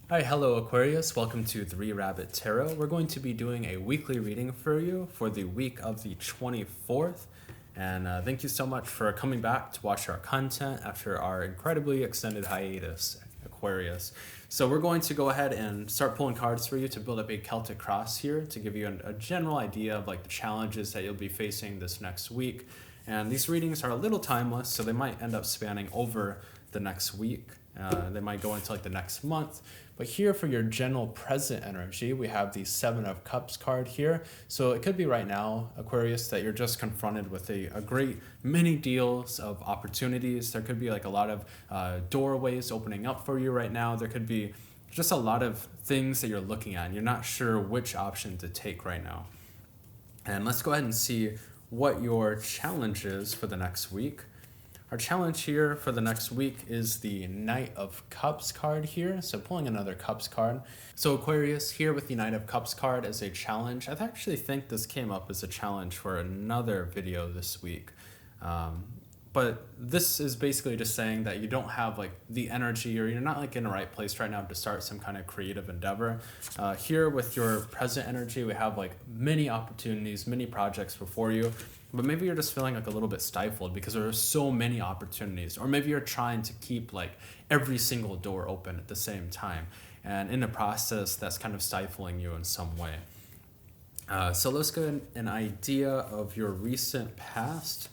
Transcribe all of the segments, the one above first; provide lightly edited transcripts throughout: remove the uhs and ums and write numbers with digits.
Hi, hello Aquarius. Welcome to 3 Rabbit Tarot. We're going to be doing a weekly reading for you for the week of the 24th. And thank you so much for coming back to watch our content after our incredibly extended hiatus, Aquarius. So we're going to go ahead and start pulling cards for you to build up a Celtic cross here to give you a general idea of like the challenges that you'll be facing this next week. And these readings are a little timeless, so they might end up spanning over the next week. They might go into like the next month. But here for your general present energy, we have the Seven of Cups card here. So it could be right now, Aquarius, that you're just confronted with a great many deals of opportunities. There could be like a lot of doorways opening up for you right now. There could be just a lot of things that you're looking at and you're not sure which option to take right now. And let's go ahead and see what your challenge is for the next week. Our challenge here for the next week is the Knight of Cups card here. So pulling another Cups card. So Aquarius here with the Knight of Cups card as a challenge. I actually think this came up as a challenge for another video this week. But this is basically just saying that you don't have like the energy or you're not like in the right place right now to start some kind of creative endeavor. Here with your present energy, we have like many opportunities, many projects before you, but maybe you're just feeling like a little bit stifled because there are so many opportunities, or maybe you're trying to keep like every single door open at the same time. And in the process, that's kind of stifling you in some way. So let's get an idea of your recent past.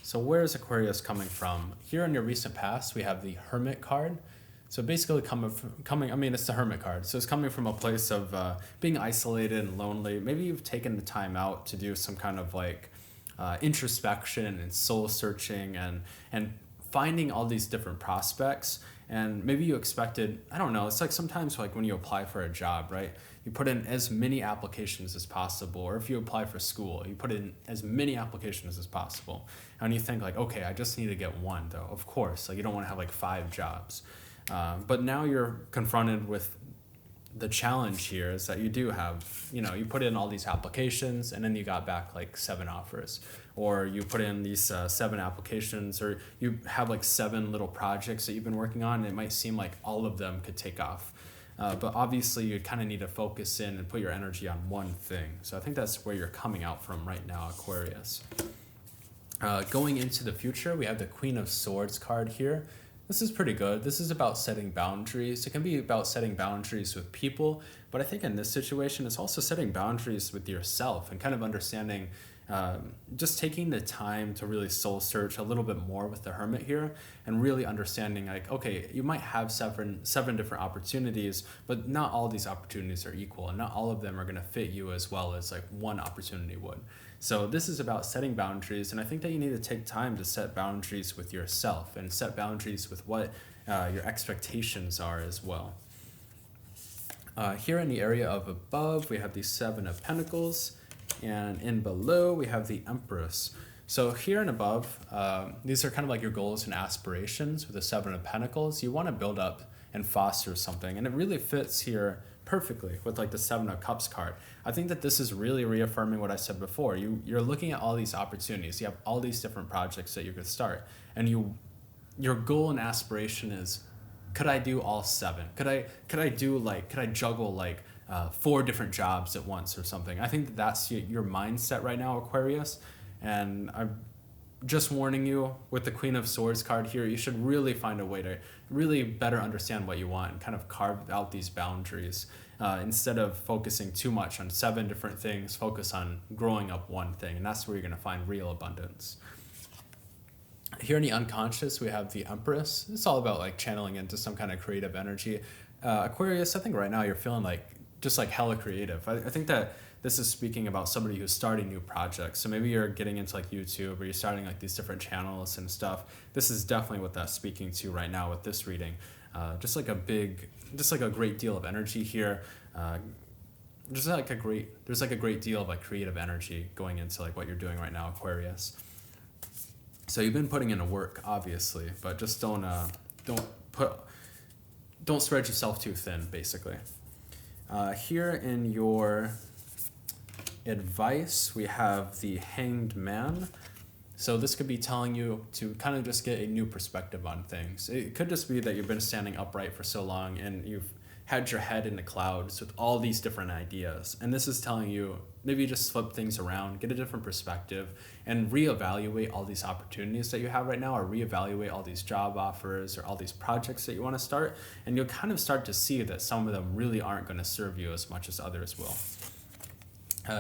So where is Aquarius coming from? Here in your recent past, we have the Hermit card. So basically it's the Hermit card. So it's coming from a place of being isolated and lonely. Maybe you've taken the time out to do some kind of like introspection and soul searching and finding all these different prospects. And maybe you expected, I don't know, it's like sometimes like when you apply for a job, right? You put in as many applications as possible, or if you apply for school, you put in as many applications as possible. And you think like, okay, I just need to get one though. Of course, like you don't want to have like 5 jobs. But now you're confronted with the challenge here is that you do have, you put in all these applications and then you got back like 7 offers, or you put in these 7 applications, or you have like 7 little projects that you've been working on, and it might seem like all of them could take off. But obviously you kind of need to focus in and put your energy on one thing. So I think that's where you're coming out from right now, Aquarius. Going into the future, we have the Queen of Swords card here. This is pretty good. This is about setting boundaries. It can be about setting boundaries with people, but I think in this situation, it's also setting boundaries with yourself and kind of understanding, just taking the time to really soul search a little bit more with the Hermit here and really understanding like, okay, you might have seven different opportunities, but not all these opportunities are equal and not all of them are going to fit you as well as like one opportunity would. So this is about setting boundaries, and I think that you need to take time to set boundaries with yourself and set boundaries with what your expectations are as well. Here in the area of above, we have the 7 of Pentacles, and in below, we have the Empress. So here and above, these are kind of like your goals and aspirations with the 7 of Pentacles. You want to build up and foster something, and it really fits here perfectly with like the 7 of Cups card. I think that this is really reaffirming what I said before. You're looking at all these opportunities. You have all these different projects that you could start, and your goal and aspiration is, could I do all 7? Could I juggle like 4 different jobs at once or something? I think that's your mindset right now, Aquarius. And I'm just warning you with the Queen of Swords card here, you should really find a way to really better understand what you want and kind of carve out these boundaries. Instead of focusing too much on 7 different things, focus on growing up one thing, and that's where you're going to find real abundance. Here in the unconscious, we have the Empress. It's all about like channeling into some kind of creative energy. Aquarius, I think right now you're feeling like just like hella creative. I think that this is speaking about somebody who's starting new projects. So maybe you're getting into like YouTube, or you're starting like these different channels and stuff. This is definitely what that's speaking to right now with this reading. Just like a great deal of energy here. There's like a great deal of like creative energy going into like what you're doing right now, Aquarius. So you've been putting in the work, obviously, but just don't spread yourself too thin, basically. Here in your advice, we have the Hanged Man. So this could be telling you to kind of just get a new perspective on things. It could just be that you've been standing upright for so long and had your head in the clouds with all these different ideas. And this is telling you maybe just flip things around, get a different perspective, and reevaluate all these opportunities that you have right now, or reevaluate all these job offers or all these projects that you want to start. And you'll kind of start to see that some of them really aren't going to serve you as much as others will.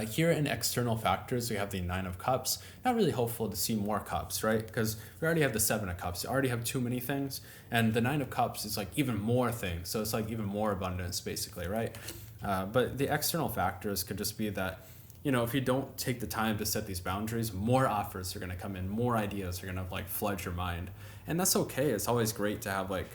Here in external factors, we have the 9 of Cups. Not really hopeful to see more cups, right? Because we already have the 7 of Cups. You already have too many things. And the 9 of Cups is like even more things. So it's like even more abundance, basically, right? But the external factors could just be that, you know, if you don't take the time to set these boundaries, more offers are going to come in, more ideas are going to like flood your mind. And that's okay. It's always great to have like,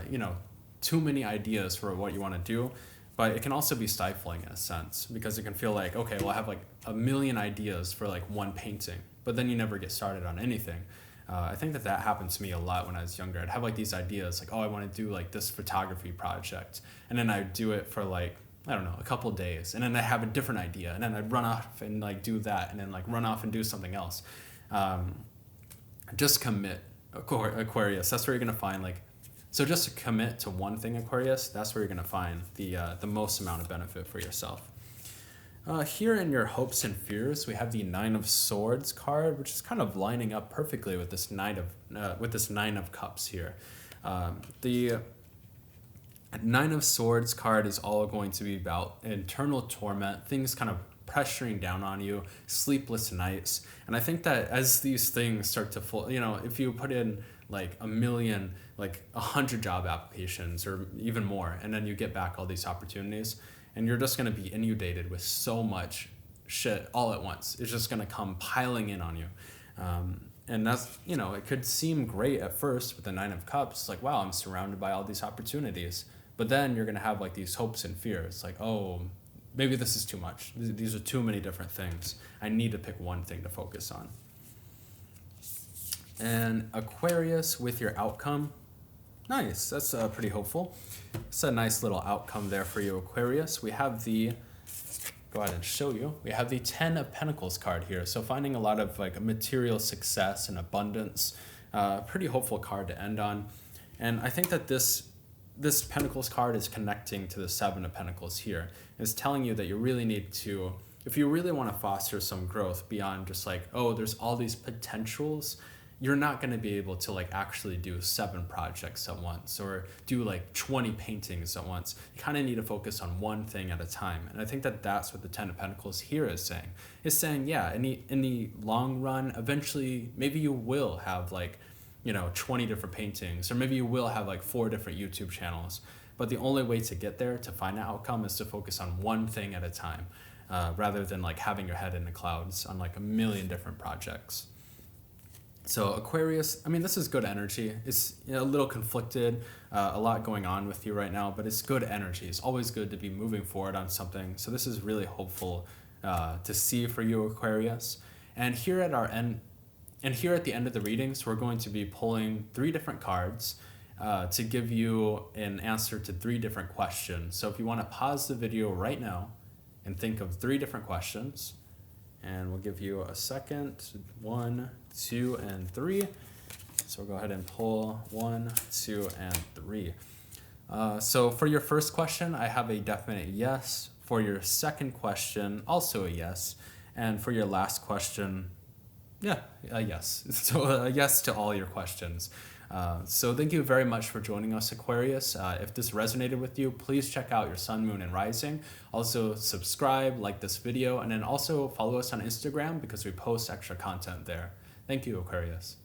you know, too many ideas for what you want to do. But it can also be stifling in a sense, because it can feel like, okay, well, I have like a million ideas for like one painting, but then you never get started on anything. I think that happened to me a lot when I was younger. I'd have like these ideas like, oh, I want to do like this photography project. And then I'd do it for like, I don't know, a couple days. And then I have a different idea. And then I'd run off and like do that. And then like run off and do something else. Just commit, Aquarius. That's where you're going to find like, so just to commit to one thing, Aquarius, that's where you're going to find the most amount of benefit for yourself. Here in your hopes and fears, we have the 9 of Swords card, which is kind of lining up perfectly with this 9 of Cups here. The 9 of Swords card is all going to be about internal torment, things kind of pressuring down on you, sleepless nights. And I think that as these things start to you know, if you put in like a million, like 100 job applications or even more, and then you get back all these opportunities, and you're just going to be inundated with so much shit all at once. It's just going to come piling in on you. And that's, you know, it could seem great at first with the 9 of Cups, like, wow, I'm surrounded by all these opportunities. But then you're going to have like these hopes and fears, like, oh, maybe this is too much. These are too many different things. I need to pick one thing to focus on. And Aquarius with your outcome. Nice, that's pretty hopeful. It's a nice little outcome there for you, Aquarius. We have go ahead and show you. We have the 10 of Pentacles card here. So finding a lot of like material success and abundance. Pretty hopeful card to end on. And I think that this Pentacles card is connecting to the 7 of Pentacles here. It's telling you that you really need to, if you really want to foster some growth beyond just like, oh, there's all these potentials, you're not going to be able to like actually do 7 projects at once or do like 20 paintings at once. You kind of need to focus on one thing at a time. And I think that that's what the 10 of Pentacles here is saying. It's saying, yeah, in the long run, eventually, maybe you will have like, you know, 20 different paintings, or maybe you will have like 4 different YouTube channels. But the only way to get there, to find an outcome, is to focus on one thing at a time, rather than like having your head in the clouds on like a million different projects. So Aquarius, I mean, this is good energy. It's, you know, a little conflicted, a lot going on with you right now, but it's good energy. It's always good to be moving forward on something. So this is really hopeful to see for you, Aquarius. And here at the end of the readings, we're going to be pulling 3 different cards to give you an answer to 3 different questions. So if you want to pause the video right now and think of 3 different questions, and we'll give you a second. 1, 2, and 3. So we'll go ahead and pull 1, 2, and 3. So for your first question, I have a definite yes. For your second question, also a yes. And for your last question, yeah, a yes. So a yes to all your questions. So thank you very much for joining us, Aquarius. If this resonated with you, please check out your sun, moon, and rising. Also subscribe, like this video, and then also follow us on Instagram because we post extra content there. Thank you, Aquarius.